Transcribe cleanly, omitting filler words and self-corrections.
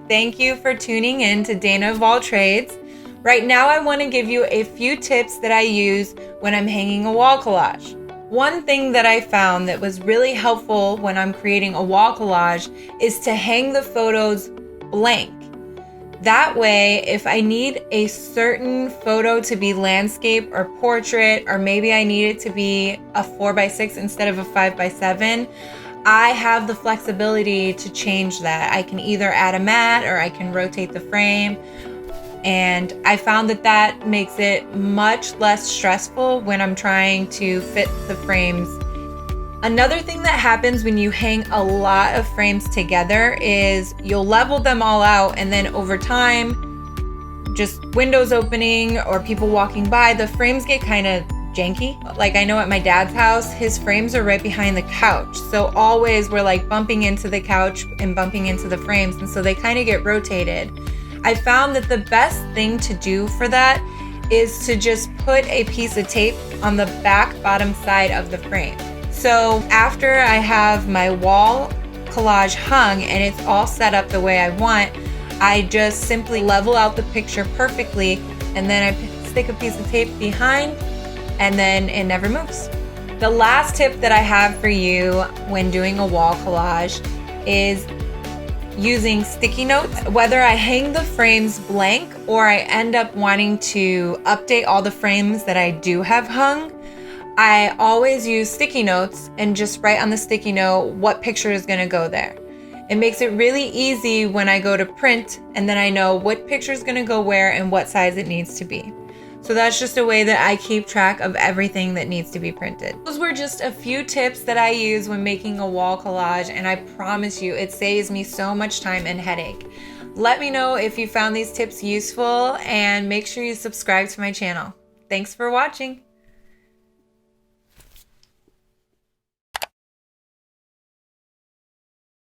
Thank you for tuning in to Dana of All Trades. Right now I want to give you a few tips that I use when I'm hanging a wall collage. One thing that I found that was really helpful when I'm creating a wall collage is to hang the photos blank. That way, if I need a certain photo to be landscape or portrait, or maybe I need it to be a 4x6 instead of a 5x7, I have the flexibility to change that. I can either add a mat or I can rotate the frame. And I found that that makes it much less stressful when I'm trying to fit the frames. Another thing that happens when you hang a lot of frames together is you'll level them all out, and then over time, just windows opening or people walking by, the frames get kind of janky. Like I know at my dad's house, his frames are right behind the couch. So always we're like bumping into the couch and bumping into the frames. And so they kind of get rotated. I found that the best thing to do for that is to just put a piece of tape on the back bottom side of the frame. So after I have my wall collage hung and it's all set up the way I want, I just simply level out the picture perfectly, and then I stick a piece of tape behind, and then it never moves. The last tip that I have for you when doing a wall collage is using sticky notes. Whether I hang the frames blank or I end up wanting to update all the frames that I do have hung, I always use sticky notes and just write on the sticky note what picture is going to go there. It makes it really easy when I go to print, and then I know what picture is going to go where and what size it needs to be. So that's just a way that I keep track of everything that needs to be printed. Those were just a few tips that I use when making a wall collage, and I promise you it saves me so much time and headache. Let me know if you found these tips useful, and make sure you subscribe to my channel. Thanks for watching.